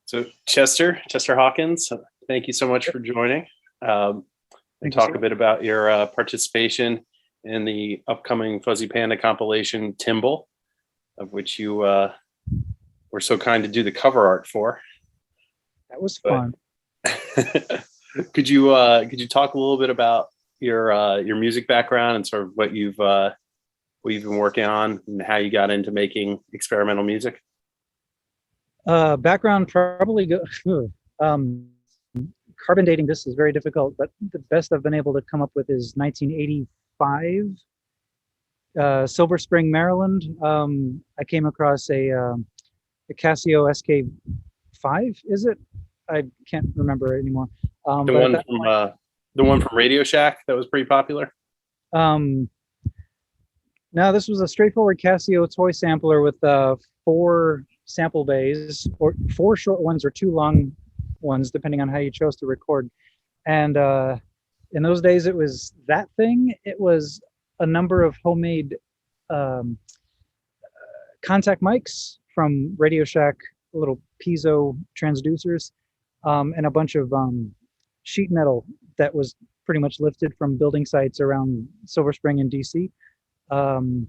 So Chester Hawkins, thank you so much for joining and talk a bit about your participation in the upcoming Fuzzy Panda compilation TYMBAL, of which you were so kind to do the cover art for. That was fun. Could you talk a little bit about your music background and sort of what you've been working on and how you got into making experimental music? Background probably carbon dating this is very difficult, but the best I've been able to come up with is 1985, Silver Spring, Maryland. I came across a Casio SK5, is it? I can't remember it anymore. The one from Radio Shack that was pretty popular. No, this was a straightforward Casio toy sampler with 4 sample bays, or 4 short ones or 2 long ones, depending on how you chose to record. And in those days, it was that thing. It was a number of homemade contact mics from Radio Shack, little piezo transducers, and a bunch of sheet metal that was pretty much lifted from building sites around Silver Spring and DC. And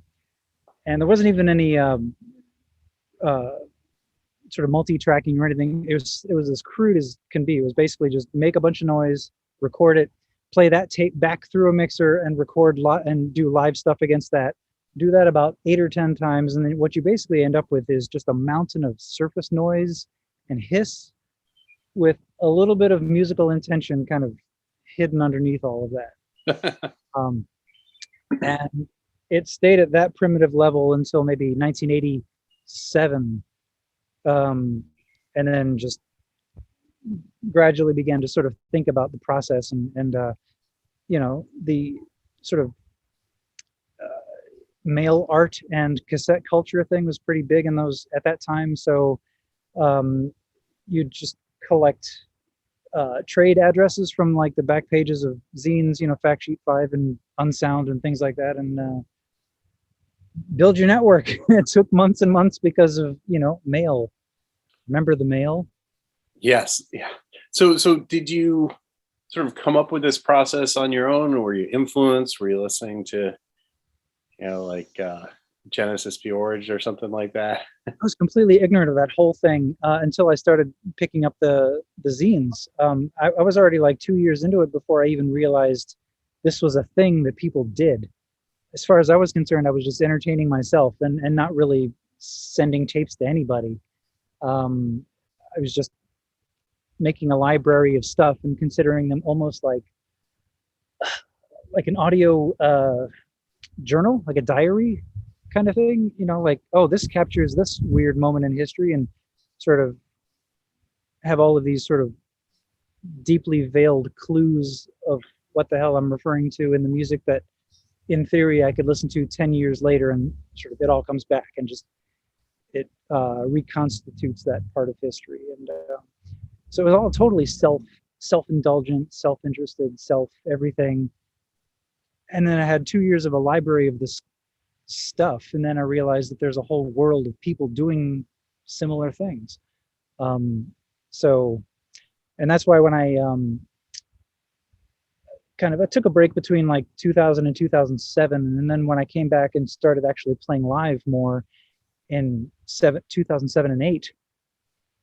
there wasn't even any sort of multi-tracking or anything. It was as crude as can be. It was basically just make a bunch of noise, record it, play that tape back through a mixer, and record and do live stuff against that. Do that about 8 or 10 times, and then what you basically end up with is just a mountain of surface noise and hiss with a little bit of musical intention kind of hidden underneath all of that. And it stayed at that primitive level until maybe 1987, and then just gradually began to sort of think about the process and you know, the sort of mail art and cassette culture thing was pretty big in those at that time. So you'd just collect trade addresses from like the back pages of zines, you know, Fact Sheet 5 and Unsound and things like that, and build your network. It took months and months because of, you know, mail. Remember the mail? Yes. Yeah. So did you sort of come up with this process on your own, or were you influenced? Were you listening to, you know, like Genesis Peorage or something like that? I was completely ignorant of that whole thing until I started picking up the zines. I was already like 2 years into it before I even realized this was a thing that people did. As far as I was concerned, I was just entertaining myself and not really sending tapes to anybody. I was just making a library of stuff and considering them almost like an audio journal, like a diary kind of thing, you know, like, oh, this captures this weird moment in history, and sort of have all of these sort of deeply veiled clues of what the hell I'm referring to in the music that in theory I could listen to 10 years later, and sort of it all comes back and just it reconstitutes that part of history. And so it was all totally self-indulgent, self-interested, everything. And then I had 2 years of a library of this stuff, and then I realized that there's a whole world of people doing similar things. So, and that's why when I I took a break between like 2000 and 2007, and then when I came back and started actually playing live more in 2007 and 8,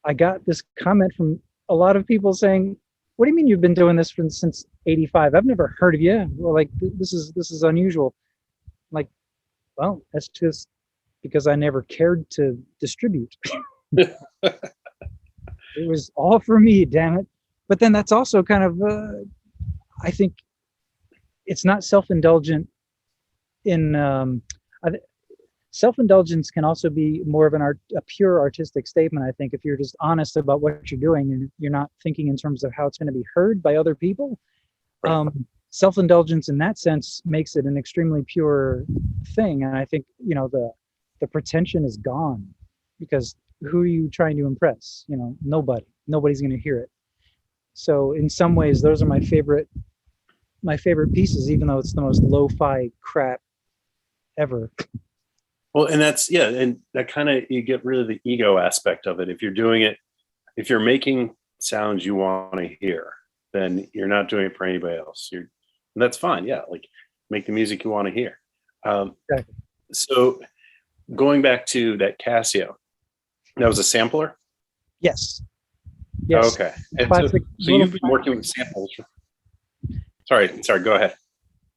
I got this comment from a lot of people saying, "What do you mean you've been doing this since '85? I've never heard of you. Well, like this is unusual." I'm like, well, that's just because I never cared to distribute. It was all for me, damn it. But then that's also kind of, I think it's not self-indulgent in, self-indulgence can also be more of a pure artistic statement, I think, if you're just honest about what you're doing and you're not thinking in terms of how it's going to be heard by other people. Self-indulgence in that sense makes it an extremely pure thing. And I think, you know, the pretension is gone, because who are you trying to impress? You know, nobody's going to hear it. So in some ways, those are my favorite pieces, even though it's the most lo-fi crap ever. Well, and that's, yeah, and that kind of, you get rid of the ego aspect of it. If you're doing it, if you're making sounds you want to hear, then you're not doing it for anybody else. And that's fine. Yeah, like make the music you want to hear. Exactly. So going back to that Casio, that was a sampler. Yes. Yes. Okay. And Classic. so you've been working with samples. Sorry. Go ahead.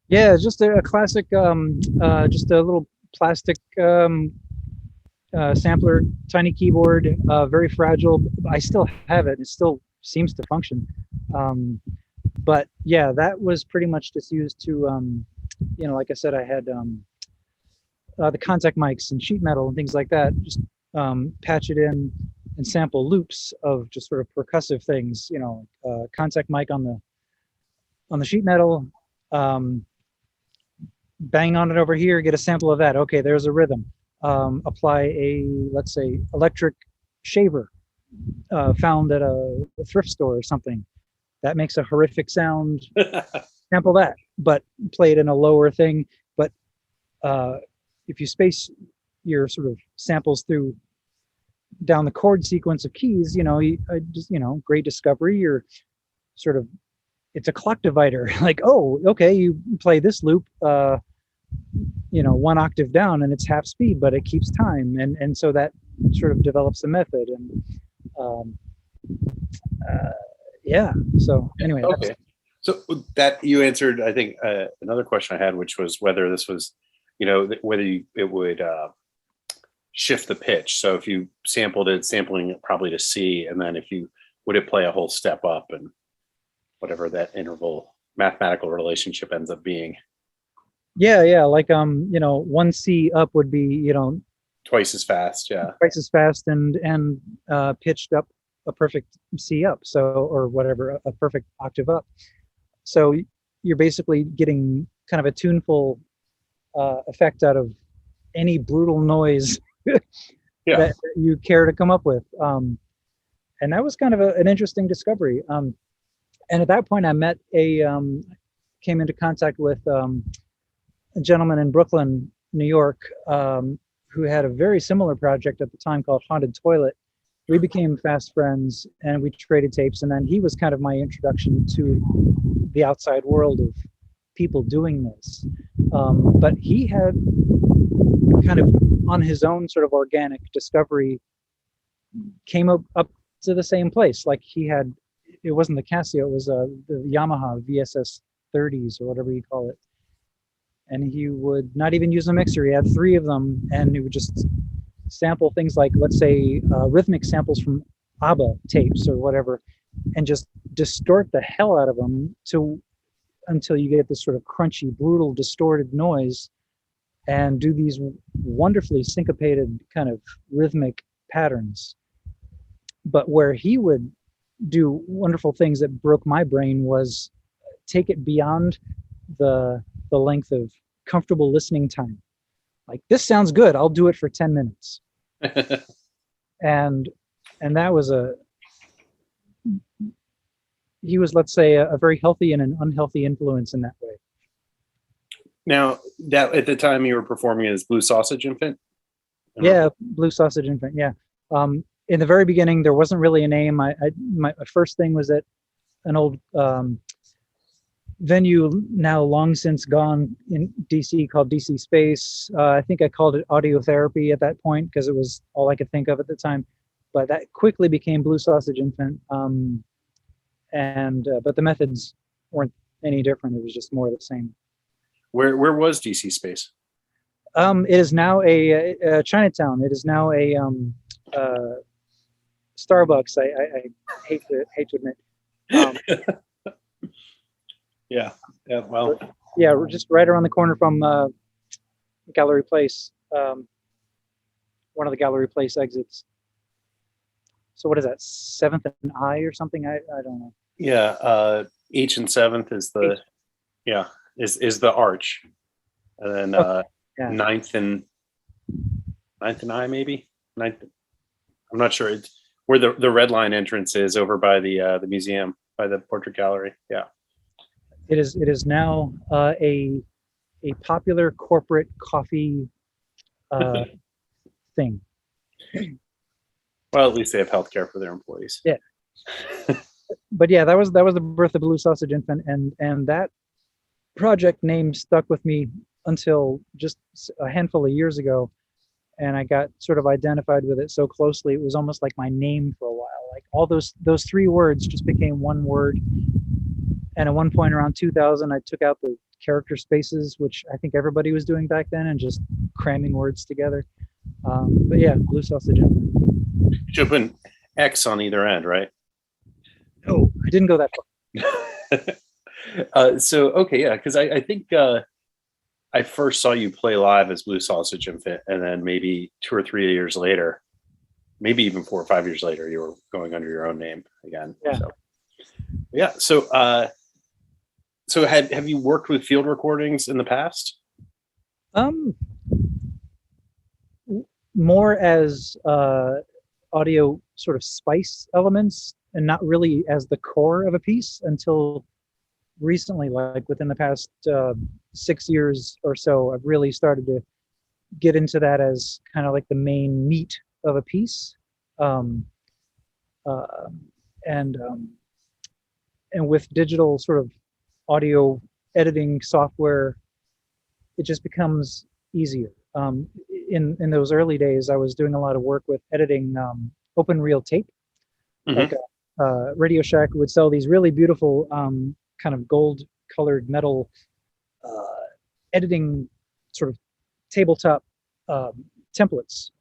Yeah, just a classic, just a little plastic sampler, tiny keyboard, very fragile. I still have it. It still seems to function. But yeah, that was pretty much just used to, like I said, I had the contact mics and sheet metal and things like that. Just patch it in and sample loops of just sort of percussive things. Contact mic on the sheet metal. Bang on it over here, get a sample of that. Okay, there's a rhythm. Apply a, let's say, electric shaver found at a thrift store or something. That makes a horrific sound. Sample that, but play it in a lower thing. But if you space your sort of samples through down the chord sequence of keys, great discovery. You're sort of, it's a clock divider. Like, oh, okay, you play this loop, one octave down, and it's half speed, but it keeps time, and so that sort of develops a method. And yeah. So anyway. Okay. So that you answered, I think, another question I had, which was whether this was, whether it would shift the pitch. So if you sampling it probably to C, and then would it play a whole step up, and whatever that interval mathematical relationship ends up being. Yeah, like 1C up would be twice as fast, yeah. Twice as fast and pitched up a perfect C up, so, or whatever, a perfect octave up. So you're basically getting kind of a tuneful effect out of any brutal noise that you care to come up with. And that was kind of an interesting discovery. And at that point, I met came into contact with a gentleman in Brooklyn, New York, who had a very similar project at the time called Haunted Toilet. We became fast friends, and we traded tapes, and then he was kind of my introduction to the outside world of people doing this. But he had kind of, on his own sort of organic discovery, came up to the same place. Like he had, it wasn't the Casio, it was the Yamaha VSS 30s or whatever you call it. And he would not even use a mixer. He had 3 of them, and he would just sample things like, let's say, rhythmic samples from ABBA tapes or whatever, and just distort the hell out of them until you get this sort of crunchy, brutal, distorted noise, and do these wonderfully syncopated kind of rhythmic patterns. But where he would do wonderful things that broke my brain was take it beyond the length of comfortable listening time. Like, this sounds good, I'll do it for 10 minutes. and that was he was, let's say, a very healthy and an unhealthy influence in that way. Now, that at the time you were performing as Blue Sausage Infant? Yeah, Blue Sausage Infant, yeah. In the very beginning, there wasn't really a name. My first thing was at an old venue, now long since gone, in DC, called DC Space. I think I called it Audio Therapy at that point because it was all I could think of at the time. But that quickly became Blue Sausage Infant. But the methods weren't any different. It was just more of the same. Where was DC Space? It is now a Chinatown. It is now a Starbucks. I hate to admit. Yeah. Well. Yeah, we're just right around the corner from Gallery Place. One of the Gallery Place exits. So what is that? 7th and I or something? I don't know. Yeah. H and 7th is the is the arch, and then 9th and I, maybe 9th. I'm not sure. It's where the Red Line entrance is, over by the museum, by the portrait gallery. Yeah. It is now a popular corporate coffee thing. Well, at least they have healthcare for their employees. Yeah. But yeah, that was the birth of Blue Sausage Infant, and that project name stuck with me until just a handful of years ago, and I got sort of identified with it so closely. It was almost like my name for a while. Like all those 3 words just became one word. And at one point around 2000, I took out the character spaces, which I think everybody was doing back then, and just cramming words together. But yeah, Blue Sausage Infant. Should put an X on either end, right? No, I didn't go that far. So okay, yeah, because I think I first saw you play live as Blue Sausage Infant, and then maybe 2 or 3 years later, maybe even 4 or 5 years later, you were going under your own name again. Yeah. So, yeah. So have you worked with field recordings in the past? More as audio sort of spice elements, and not really as the core of a piece until recently. Like within the past 6 years or so, I've really started to get into that as kind of like the main meat of a piece. And with digital sort of audio editing software, it just becomes easier. In those early days, I was doing a lot of work with editing open reel tape. Mhm. Like Radio Shack would sell these really beautiful kind of gold colored metal editing sort of tabletop templates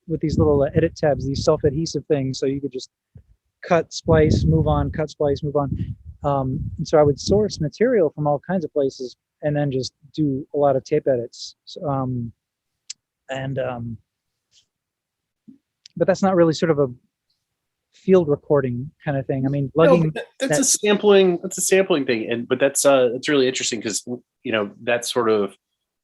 with these little edit tabs, these self-adhesive things, so you could just cut, splice, move on, cut, splice, move on. And so I would source material from all kinds of places and then just do a lot of tape edits. But that's not really sort of a field recording kind of thing. I mean, lugging. No, that's a sampling. That's a sampling thing, but that's really interesting because that sort of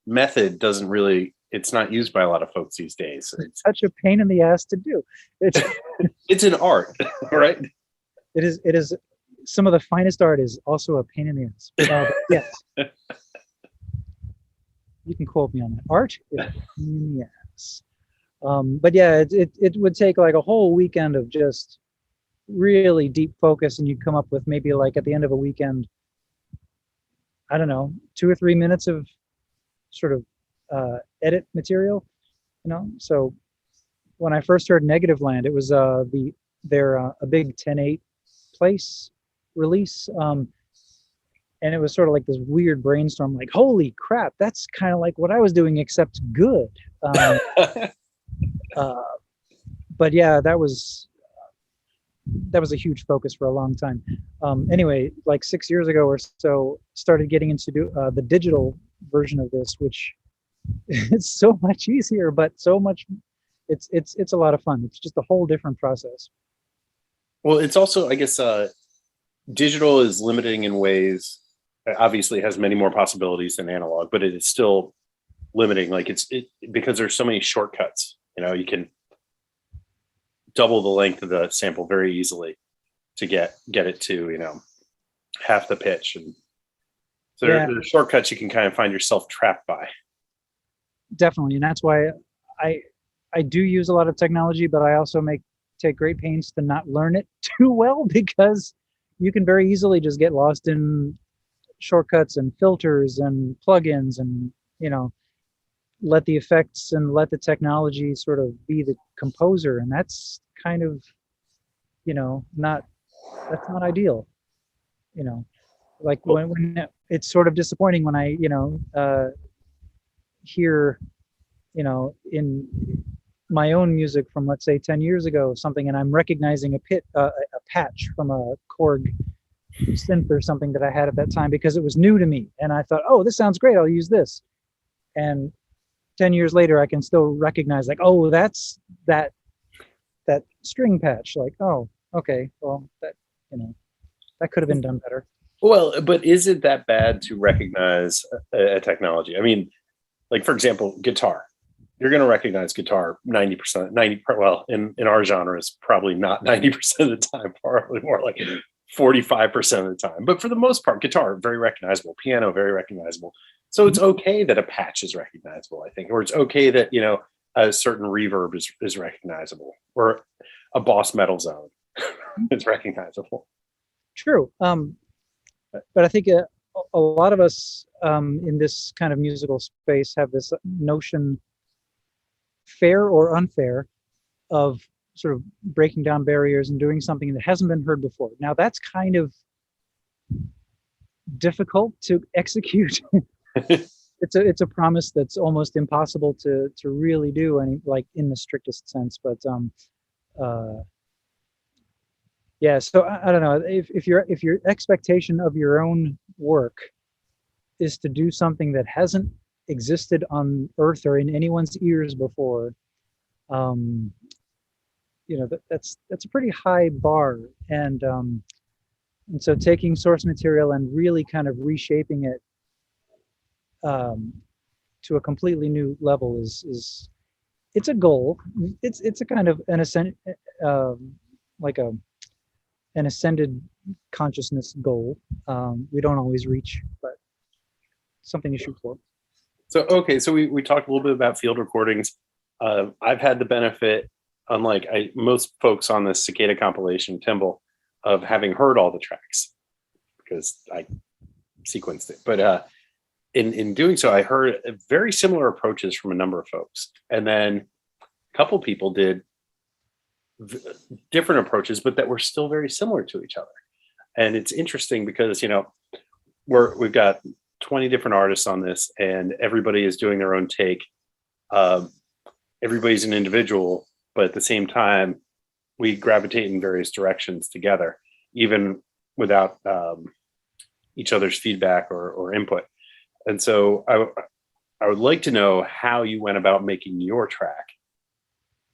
method doesn't really. It's not used by a lot of folks these days. It's such a pain in the ass to do. It's an art, right? It is. It is. Some of the finest art is also a pain in the ass. Yes. You can quote me on that. Art is a pain in the ass. But yeah, it would take like a whole weekend of just really deep focus, and you'd come up with maybe like at the end of a weekend, I don't know, 2 or 3 minutes of sort of edit material, So when I first heard Negative Land, it was their a big 10/8 place release, and it was sort of like this weird brainstorm, like holy crap, that's kind of like what I was doing except good. But yeah, that was a huge focus for a long time. Anyway, like 6 years ago or so, started getting into the digital version of this, which it's so much easier, but so much it's a lot of fun. It's just a whole different process. Well, it's also, I guess, digital is limiting in ways. Obviously, it has many more possibilities than analog, but it is still limiting. Like because there's so many shortcuts. You can double the length of the sample very easily to get it to half the pitch, and so there are shortcuts you can kind of find yourself trapped by. Definitely, and that's why I do use a lot of technology, but I also take great pains to not learn it too well, because you can very easily just get lost in shortcuts and filters and plugins, and let the effects and let the technology sort of be the composer, and that's kind of that's not ideal. Like when it's sort of disappointing when I hear in my own music from, let's say, 10 years ago something, and I'm recognizing a patch from a Korg synth or something that I had at that time because it was new to me, and I thought, oh, this sounds great, I'll use this. And 10 years later, I can still recognize, like, oh, that's that string patch. Like, oh, okay, well, that could have been done better. Well, but is it that bad to recognize a technology? I mean, like, for example, guitar. You're going to recognize guitar 90%. Well, in our genre, is probably not 90% of the time, probably more like 45% of the time. But for the most part, guitar, very recognizable, piano, very recognizable. So it's okay that a patch is recognizable, I think, or it's okay that, you know, a certain reverb is recognizable, or a boss metal zone is recognizable. True. But I think a lot of us in this kind of musical space have this notion, fair or unfair, of sort of breaking down barriers and doing something that hasn't been heard before. Now that's kind of difficult to execute. It's a promise that's almost impossible to really do, any, like, in the strictest sense. But yeah, so I don't know, if your expectation of your own work is to do something that hasn't existed on Earth or in anyone's ears before, you know, that's a pretty high bar. And so taking source material and really kind of reshaping it to a completely new level is it's a goal. It's a kind of an ascent, like an ascended consciousness goal. We don't always reach, but something to shoot for. So, okay, so we talked a little bit about field recordings. I've had the benefit, unlike most folks on this Cicada compilation, TYMBAL, of having heard all the tracks because I sequenced it. But in doing so, I heard very similar approaches from a number of folks. And then a couple people did different approaches, but that were still very similar to each other. And it's interesting because, you know, we've got 20 different artists on this, and everybody is doing their own take. Everybody's an individual, but at the same time, we gravitate in various directions together, even without each other's feedback or input. And so I would like to know how you went about making your track,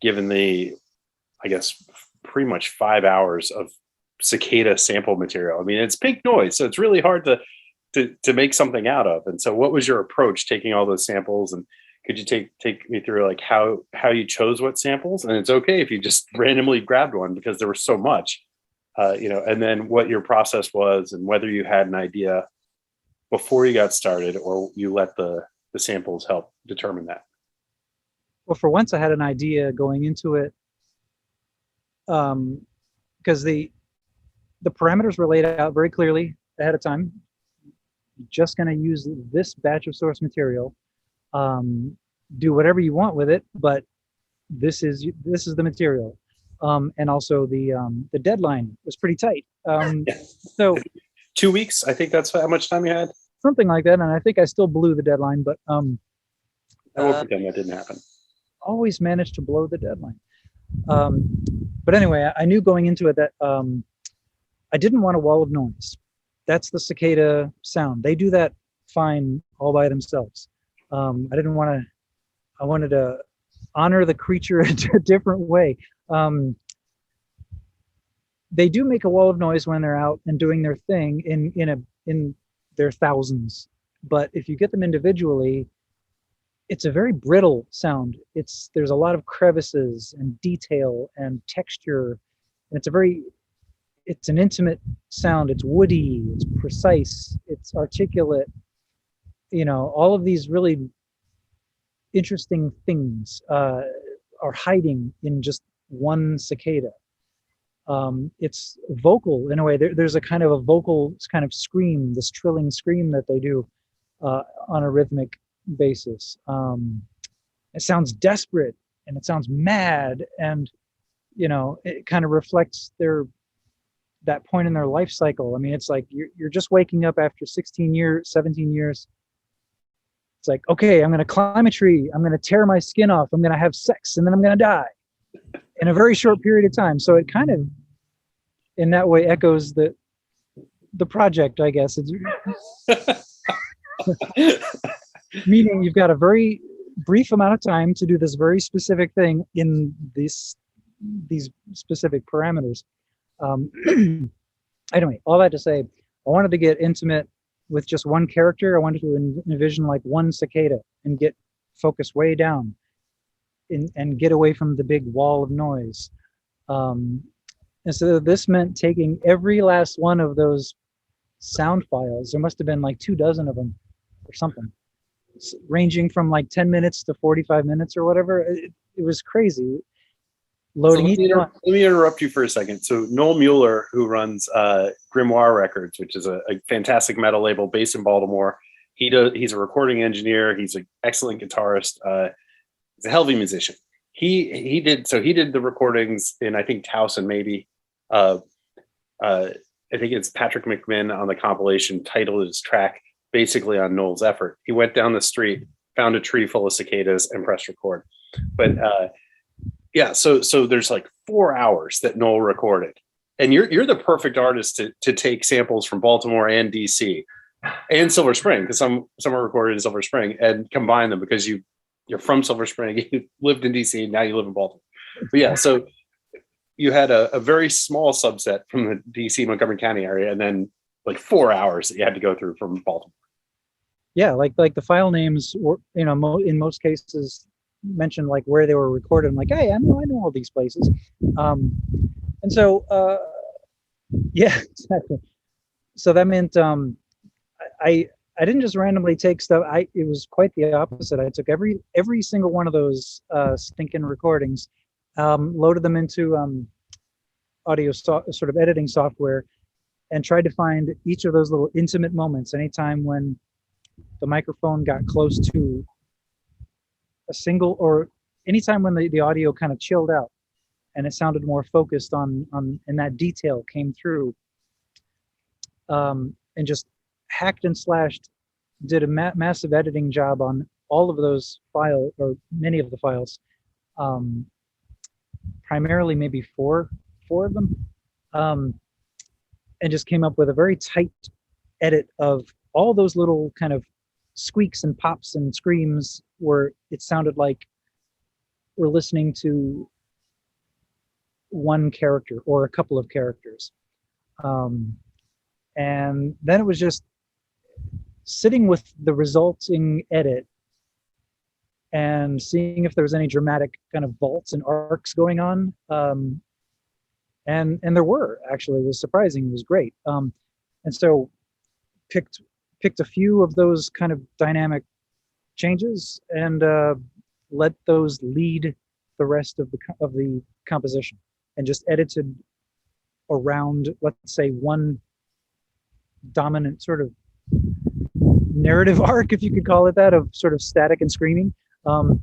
given the, I guess, pretty much 5 hours of Cicada sample material. I mean, it's pink noise, so it's really hard to make something out of. And so what was your approach taking all those samples, and could you take me through like how you chose what samples? And it's okay if you just randomly grabbed one because there was so much, you know, and then what your process was and whether you had an idea before you got started or you let the samples help determine that. Well, for once I had an idea going into it, because the parameters were laid out very clearly ahead of time. You're just going to use this batch of source material, do whatever you want with it, but this is the material. And also the deadline was pretty tight. So 2 weeks, I think that's how much time you had. Something like that, and I think I still blew the deadline, but I won't pretend that didn't happen. Always managed to blow the deadline. But anyway, I knew going into it that I didn't want a wall of noise. That's the Cicada sound. They do that fine all by themselves. I wanted to honor the creature in a different way. They do make a wall of noise when they're out and doing their thing in their thousands. But if you get them individually, it's a very brittle sound. There's a lot of crevices and detail and texture, and it's an intimate sound. It's woody, it's precise, it's articulate. You know, all of these really interesting things are hiding in just one Cicada. It's vocal in a way. There's a kind of a vocal kind of scream, this trilling scream that they do on a rhythmic basis. It sounds desperate and it sounds mad, and you know, it kind of reflects that point in their life cycle. I mean, it's like you're just waking up after 16 years, 17 years. It's like, okay, I'm going to climb a tree, I'm going to tear my skin off, I'm going to have sex, and then I'm going to die in a very short period of time. So it kind of, in that way, echoes the project, I guess. It's meaning you've got a very brief amount of time to do this very specific thing in these specific parameters. Anyway, all that to say, I wanted to get intimate with just one character. I wanted to envision like one Cicada and get focus way down and get away from the big wall of noise. And so this meant taking every last one of those sound files. There must have been like 24 of them or something, ranging from like 10 minutes to 45 minutes or whatever. It was crazy. Loading each one. Let me interrupt you for a second. So Noel Mueller, who runs Grimoire Records, which is a fantastic metal label based in Baltimore, he's a recording engineer. He's an excellent guitarist. He's a hell of a musician. He did the recordings in, I think, Towson maybe. I think it's Patrick McMinn on the compilation titled his track basically on Noel's effort. He went down the street, found a tree full of cicadas, and pressed record. But yeah, so there's like 4 hours that Noel recorded, and you're the perfect artist to take samples from Baltimore and DC and Silver Spring, because some are recorded in Silver Spring, and combine them because you're from Silver Spring, you lived in DC, now you live in Baltimore. But yeah, so you had a very small subset from the DC Montgomery County area, and then like 4 hours that you had to go through from Baltimore. Yeah, like the file names were, in most cases, mentioned like where they were recorded. I'm like, hey, I know all these places. And so yeah, exactly. So that meant I didn't just randomly take stuff. It was quite the opposite. I took every single one of those stinking recordings, loaded them into audio sort of editing software, and tried to find each of those little intimate moments. Anytime when the microphone got close to a single, or anytime when the audio kind of chilled out and it sounded more focused on and that detail came through, and just hacked and slashed, did a massive editing job on all of those files, or many of the files, primarily maybe four of them, and just came up with a very tight edit of all those little kind of squeaks and pops and screams where it sounded like we're listening to one character or a couple of characters. And then it was just sitting with the resulting edit and seeing if there was any dramatic kind of vaults and arcs going on. And there were, actually. It was surprising. It was great. And so picked a few of those kind of dynamic changes and let those lead the rest of the composition, and just edited around, let's say, one dominant sort of narrative arc, if you could call it that, of sort of static and screaming, and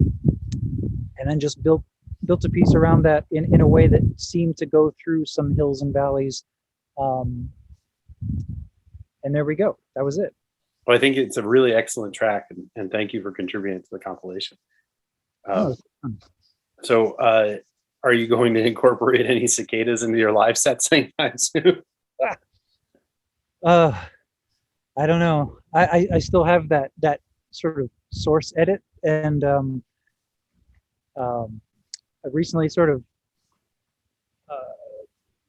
then just built a piece around that in a way that seemed to go through some hills and valleys, and there we go. That was it. Well, I think it's a really excellent track, and thank you for contributing to the compilation. So are you going to incorporate any cicadas into your live sets anytime soon? I don't know. I still have that sort of source edit, and I recently sort of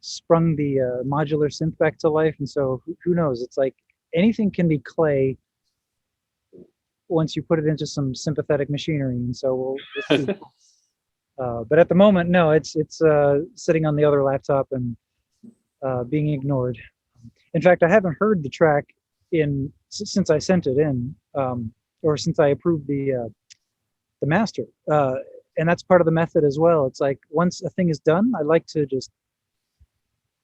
sprung the modular synth back to life, and so who knows? It's like anything can be clay once you put it into some sympathetic machinery, and so we'll see. But at the moment, no, it's sitting on the other laptop and being ignored. In fact, I haven't heard the track since I sent it in, or since I approved the master. And that's part of the method as well. It's like once a thing is done, I like to just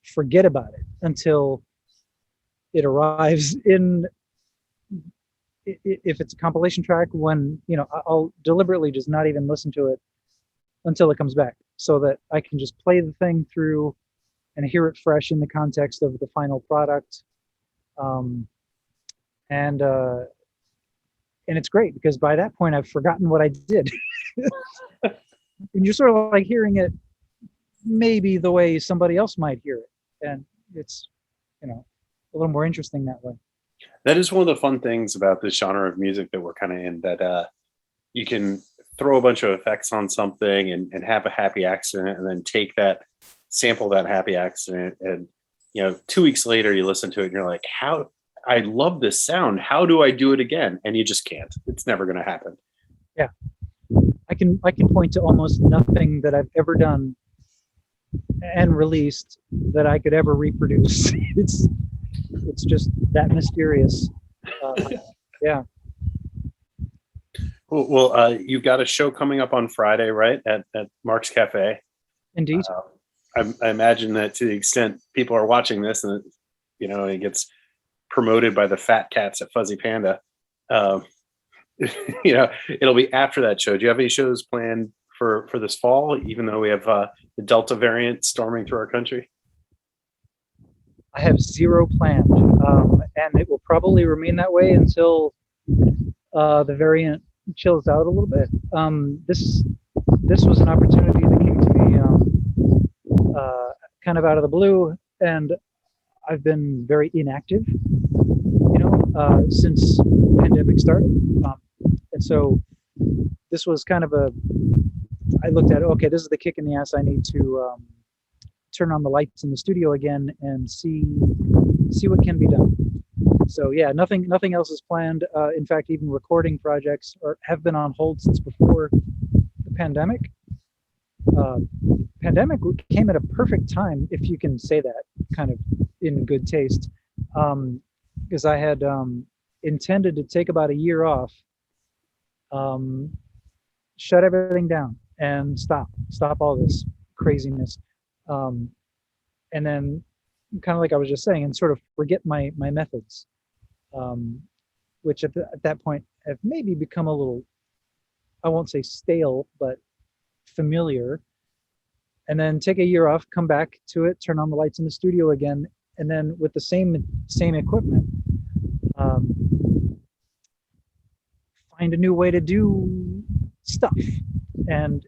forget about it until it arrives in. If it's a compilation track, when I'll deliberately just not even listen to it until it comes back, so that I can just play the thing through and hear it fresh in the context of the final product. And it's great because by that point I've forgotten what I did. And you're sort of like hearing it maybe the way somebody else might hear it, and it's a little more interesting that way. That is one of the fun things about this genre of music that we're kind of in, that you can throw a bunch of effects on something and have a happy accident, and then sample that happy accident, and 2 weeks later you listen to it and you're like, how I love this sound, how do I do it again? And you just can't. It's never going to happen. Yeah, I can point to almost nothing that I've ever done and released that I could ever reproduce. It's just that mysterious. Yeah, Well, you've got a show coming up on Friday, right? At Mark's Cafe. indeed. I imagine that to the extent people are watching this and, it gets promoted by the fat cats at Fuzzy Panda, it'll be after that show. Do you have any shows planned for this fall, even though we have the Delta variant storming through our country? I have zero planned, and it will probably remain that way until the variant chills out a little bit. This was an opportunity that came to me kind of out of the blue, and I've been very inactive, since the pandemic started. And so this was kind of I looked at, okay, this is the kick in the ass. I need to turn on the lights in the studio again and see what can be done. So yeah, nothing else is planned. In fact, even recording projects have been on hold since before the pandemic. Pandemic came at a perfect time, if you can say that, kind of in good taste, because I had intended to take about a year off, shut everything down, and stop all this craziness, and then kind of like I was just saying, and sort of forget my methods, which at that point have maybe become a little, I won't say stale, but familiar. And then take a year off, come back to it, turn on the lights in the studio again, and then with the same equipment, find a new way to do stuff. And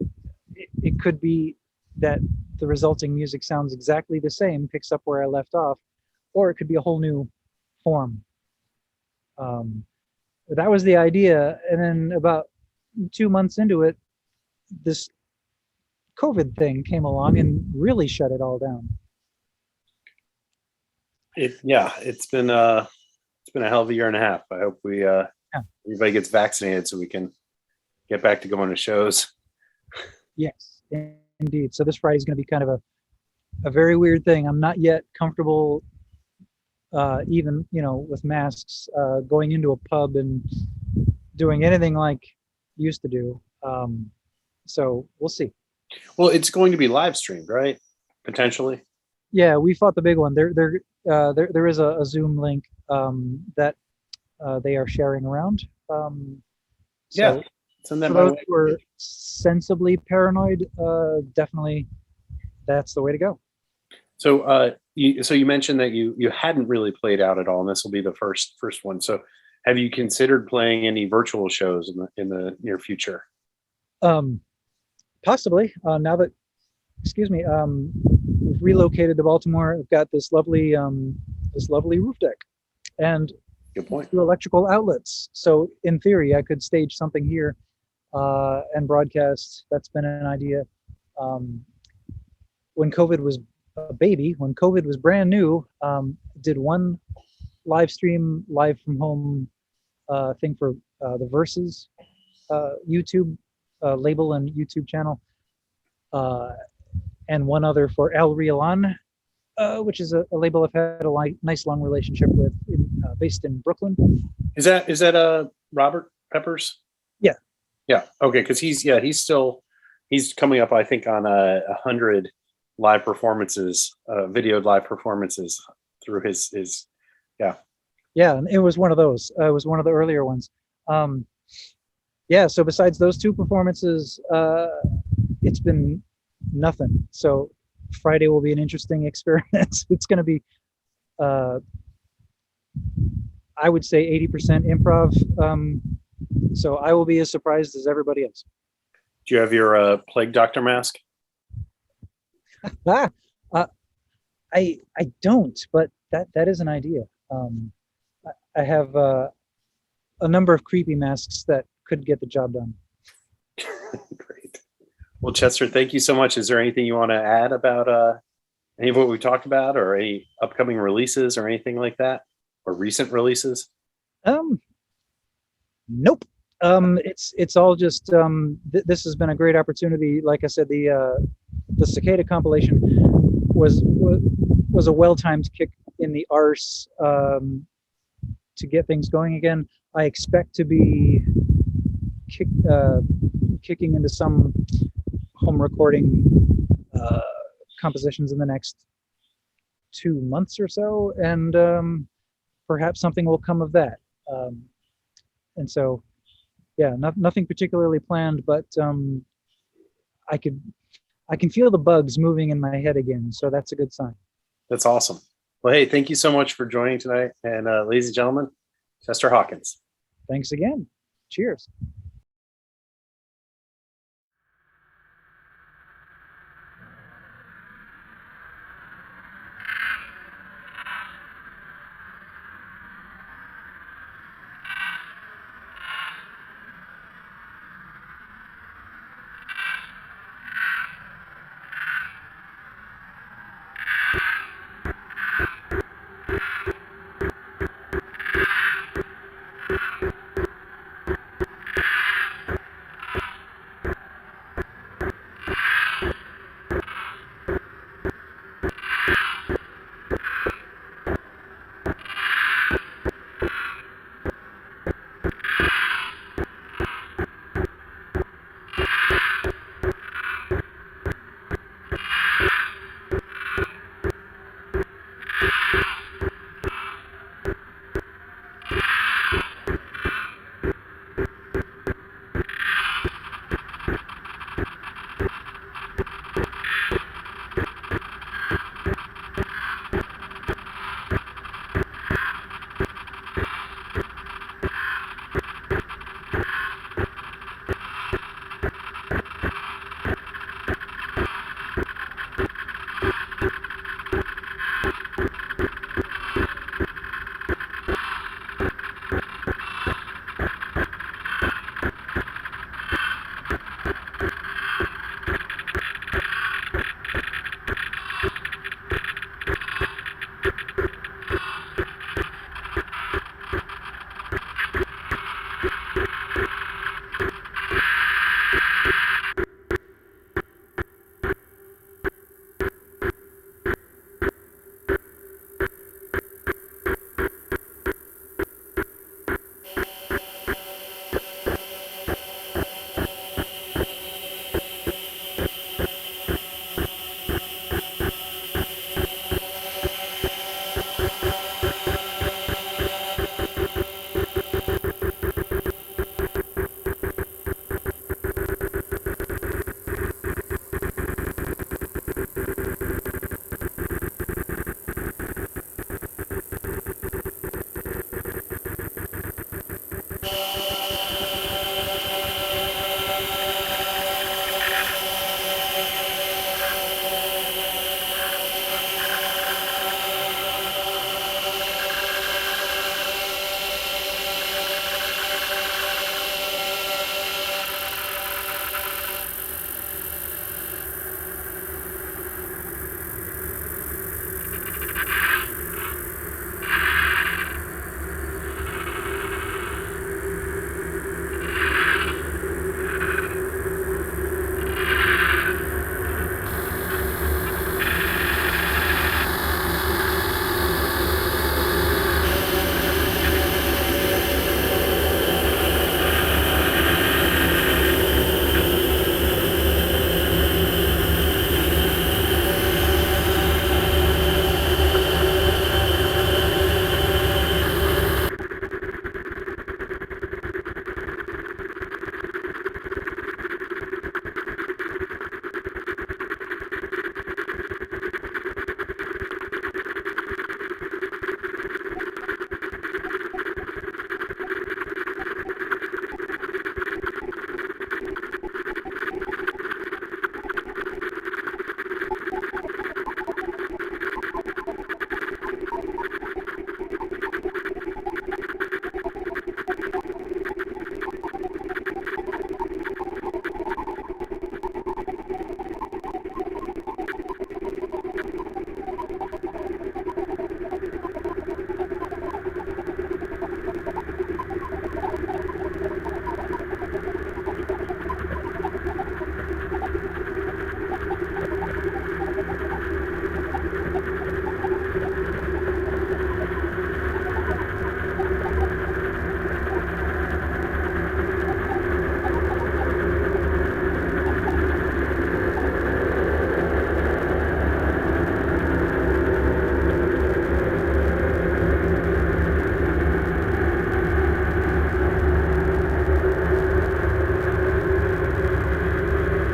it could be that the resulting music sounds exactly the same, picks up where I left off, or it could be a whole new form. That was the idea. And then about 2 months into it, this COVID thing came along and really shut it all down. It's been a hell of a year and a half. I hope everybody gets vaccinated so we can get back to going to shows. Yes, indeed. So this Friday is going to be kind of a very weird thing. I'm not yet comfortable, even with masks, going into a pub and doing anything like used to do. So we'll see. Well, it's going to be live streamed, right? Potentially. Yeah, we fought the big one. There is a Zoom link that they are sharing around. Yeah. For those who are sensibly paranoid, definitely that's the way to go. So you mentioned that you hadn't really played out at all, and this will be the first one. So have you considered playing any virtual shows in the near future? Possibly. Now that, excuse me, we've relocated to Baltimore. I've got this lovely roof deck and Good point. 2 electrical outlets. So in theory, I could stage something here and broadcast. That's been an idea. When COVID was a baby, when COVID was brand new, did one live stream, live from home thing for the Versus YouTube label and YouTube channel, and one other for El Rialan, which is a label I've had a nice long relationship with, based in Brooklyn. Is that Robert Peppers? Yeah. Yeah. Okay. Because he's coming up, I think, on 100 live performances, videoed live performances through his. Yeah. Yeah, and it was one of those. It was one of the earlier ones. Yeah. So besides those 2 performances, it's been nothing. So Friday will be an interesting experiment. It's going to be, I would say 80% improv. So I will be as surprised as everybody else. Do you have your plague doctor mask? I don't, but that is an idea. I have a number of creepy masks that could get the job done. Great. Well, Chester, thank you so much. Is there anything you want to add about any of what we talked about, or any upcoming releases or anything like that, or recent releases? Nope. It's all just this has been a great opportunity. Like I said, the Cicada compilation was a well-timed kick in the arse to get things going again. I expect to be kicking into some home recording compositions in the next 2 months or so, and perhaps something will come of that. And so, yeah, nothing particularly planned, but I can feel the bugs moving in my head again, so that's a good sign. That's awesome. Well, hey, thank you so much for joining tonight. And ladies and gentlemen, Chester Hawkins. Thanks again. Cheers.